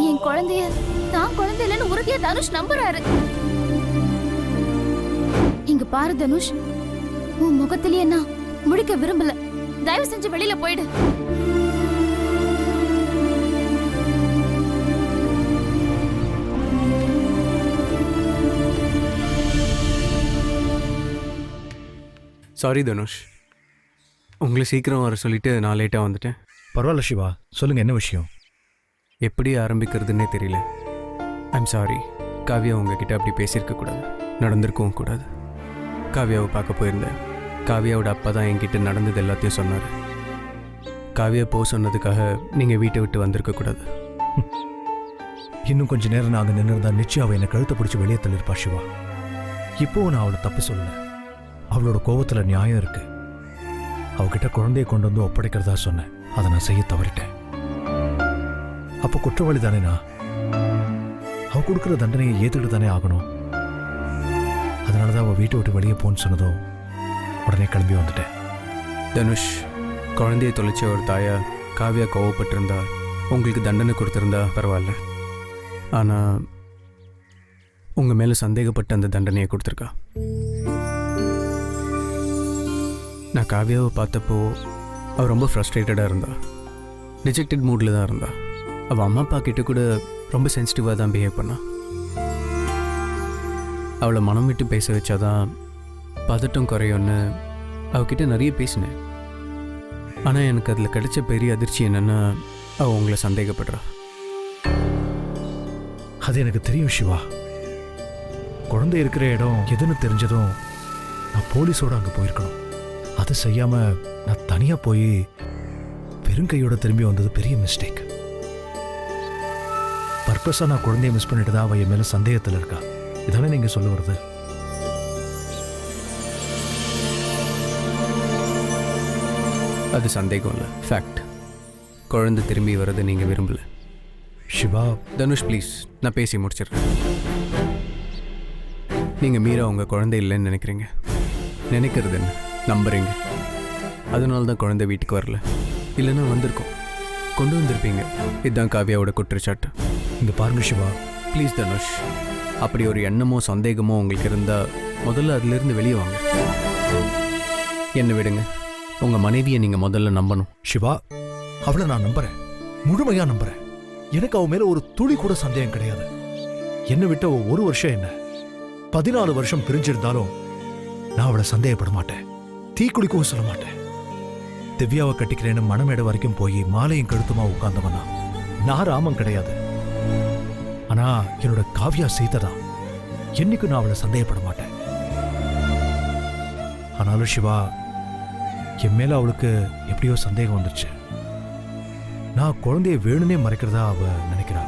என் குழந்தைய தான் குழந்தை இல்லைன்னு உறுதியா தனுஷ் நம்புறாரு. இங்க பாரு தனுஷ், உன் முகத்திலேயே நான் முடிக்க விரும்பல. தயவு செஞ்சு வெளியில போயிடு. சாரி தனுஷ், உங்களை சீக்கிரம் வர சொல்லிட்டு நான் லேட்டாக வந்துட்டேன். பரவாயில்ல சிவா, சொல்லுங்க என்ன விஷயம்? எப்படி ஆரம்பிக்கிறதுன்னே தெரியல. I'm sorry. காவியா உங்ககிட்ட அப்படி பேசியிருக்கக்கூடாது, நடந்திருக்கவும் கூடாது. காவியாவை பார்க்க போயிருந்தேன். காவியாவோட அப்பா தான் என்கிட்ட நடந்தது எல்லாத்தையும் சொன்னார். காவியா போக சொன்னதுக்காக நீங்கள் வீட்டை விட்டு வந்திருக்கக்கூடாது. இன்னும் கொஞ்ச நேரம் நாங்கள் நின்றுருந்தா நிச்சயம் அவள் என்னை கழுத்தை பிடிச்சி வெளியே தள்ளிருப்பா சிவா. இப்போவும் நான் அவளை தப்பு சொல்லல. அவளோட கோவத்தில் நியாயம் இருக்கு. அவகிட்ட குழந்தையை கொண்டு வந்து ஒப்படைக்கிறதா சொன்னேன். அதை நான் செய்ய தவறிட்டேன். அப்போ குற்றவாளி தானே நான். அவ கொடுக்குற தண்டனையை ஏற்றுக்கிட்டு தானே ஆகணும். அதனால தான் அவள் வீட்டை விட்டு வெளியே போன்னு சொன்னதும் உடனே கிளம்பி வந்துட்டேன். தனுஷ், குழந்தையை தொலைச்ச ஒரு தாயா காவியா கோவப்பட்டிருந்தா உங்களுக்கு தண்டனை கொடுத்துருந்தா பரவாயில்ல. ஆனால் உங்கள் மேலே சந்தேகப்பட்டு அந்த தண்டனையை கொடுத்துருக்கா. நான் காவியாவை பார்த்தப்போ அவள் ரொம்ப ஃப்ரஸ்ட்ரேட்டடாக இருந்தா. டிஜெக்டட் மூடில் தான் இருந்தா. அவள் அம்மா அப்பா கிட்ட கூட ரொம்ப சென்சிட்டிவாக தான் பிஹேவ் பண்ணா. அவளை மனம் விட்டு பேச வச்சாதான் பதட்டம் குறையும்னு அவகிட்ட நிறைய பேசினேன். ஆனால் எனக்கு அதில் கிடைச்ச பெரிய அதிர்ச்சி என்னென்னா அவள் உங்களை சந்தேகப்படுறா. அது எனக்கு தெரியும் சிவா. குழந்தை இருக்கிற இடம் எதுன்னு தெரிஞ்சதும் நான் போலீஸோடு அங்கே போயிருக்கணும். அதை செய்யாமல் நான் தனியாக போய் வெறுங்கையோட திரும்பி வந்தது பெரிய மிஸ்டேக். பர்பஸாக நான் குழந்தைய மிஸ் பண்ணிட்டு தான் அவள் என் மேலே சந்தேகத்தில் இருக்கா. இதானே நீங்கள் சொல்ல வருது? அது சந்தேகம் இல்லை, ஃபேக்ட். குழந்தை திரும்பி வர்றது நீங்கள் விரும்பல. சிவா. தனுஷ் ப்ளீஸ், நான் பேசி முடிச்சிடுறேன். நீங்கள் மீரா உங்கள் குழந்தை இல்லைன்னு நினைக்கிறீங்க. நினைக்கிறது என்ன, நம்புறீங்க. அதனால தான் குழந்தை வீட்டுக்கு வரல. இல்லைன்னா வந்திருக்கோம், கொண்டு வந்திருப்பீங்க. இதுதான் காவியாவோட குற்றச்சாட்டு. இங்கே பாருங்க சிவா. ப்ளீஸ் தனுஷ், அப்படி ஒரு எண்ணமோ சந்தேகமோ உங்களுக்கு இருந்தால் முதல்ல அதிலிருந்து வெளியே வாங்க. என்ன விடுங்க, உங்கள் மனைவியை நீங்கள் முதல்ல நம்பணும். சிவா, அவளை நான் நம்புறேன், முழுமையாக நம்புறேன். எனக்கு அவ மேலே ஒரு துளி கூட சந்தேகம் கிடையாது. என்னை விட்ட ஒரு வருஷம் என்ன 14 வருஷம் பிரிஞ்சிருந்தாலும் நான் அவளை சந்தேகப்பட மாட்டேன். தீ குளிக்கவும் சொல்ல மாட்டேன். திவ்யாவை கட்டிக்கிறேன்னு மனமேடை வரைக்கும் போய் மாலையும் கழுத்துமா உட்கார்ந்தவனா நான் ராமன் கிடையாது. ஆனா என்னோட காவியா சீதா. என்னைக்கும் நான் அவளை சந்தேகப்பட மாட்டேன். ஆனாலும் சிவா, என் மேல அவளுக்கு எப்படியோ சந்தேகம் வந்துருச்சு. நான் குழந்தைய வேணும்னே மறைக்கிறதா அவ நினைக்கிறா.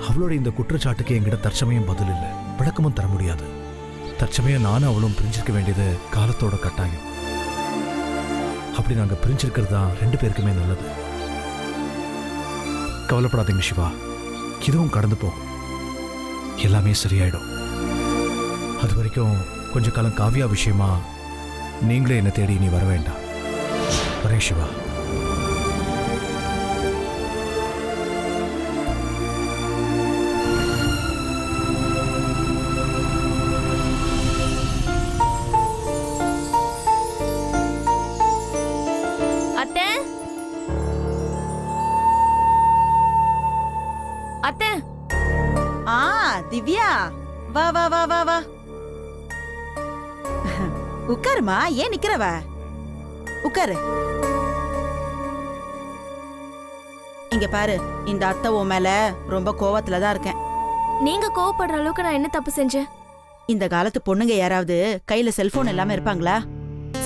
அவளோட இந்த குற்றச்சாட்டுக்கு என்கிட்ட தற்சமயம் பதில் இல்லை, விளக்கமும் தர முடியாது. தற்சமயம் நானும் அவளும் பிரிஞ்சிருக்க வேண்டியது காலத்தோட கட்டாயம். அப்படி நாங்க பிரிஞ்சிருக்கிறது தான் 2 பேருக்குமே நல்லது. கவலைப்படாதீங்க சிவா, இதுவும் கடந்து போகும். எல்லாமே சரியாயிடும். அது வரைக்கும் கொஞ்ச காலம் காவியா விஷயமா நீங்களே என்ன தேடி நீ வர வேண்டாம். வரேன் சிவா. அத்தை. திவ்யா, வா வா வா வா வா. உட்காருமா, ஏன் நிக்கிறவ? உட்காரு. இங்க பாரு, இந்த அத்தை உன் மேல ரொம்ப கோவத்துல தான் இருக்கேன். நீங்க கோவப்படுற அளவுக்கு நான் என்ன தப்பு செஞ்சேன்? இந்த காலத்து பொண்ணுங்க யாராவது கையில செல்போன் இல்லாம இருப்பாங்களா?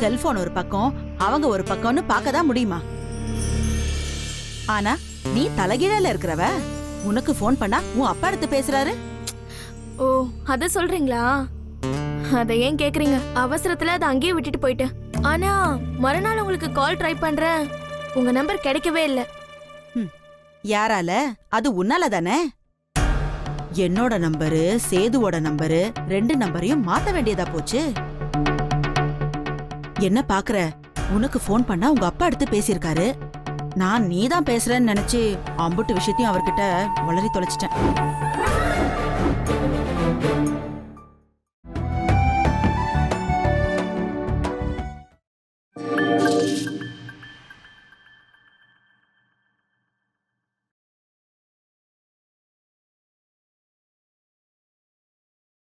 செல்போன் ஒரு பக்கம், அவங்க ஒரு பக்கம்னு பார்க்கதான் முடியுமா? ஆனா நீ தலைகீழால இருக்கிறவ. உனக்கு போன் பண்ணா உன் அப்பா எடுத்து பேசுறாரு. ஓ, அத சொல்றீங்களா? அத ஏன் கேக்குறீங்க? அவசரத்துல அதை அங்கேயே விட்டுட்டு போயிட்டேன். ஆனா மறுநாள் உங்களுக்கு கால் ட்ரை பண்றேன், உங்க நம்பர் கிடைக்கவே இல்லை. யாரால? அது உன்னால தானே. என்னோட நம்பரு, சேதுவோட நம்பரு, 2 நம்பரையும் மாத்த வேண்டியதா போச்சு. என்ன பாக்குற? உனக்கு ஃபோன் பண்ணா உங்க அப்பா எடுத்து பேசியிருக்காரு. நான் நீ தான் பேசுறேன்னு நினைச்சு அம்புட்டு விஷயத்தையும் அவர்கிட்ட வளரி தொலைச்சிட்டேன்.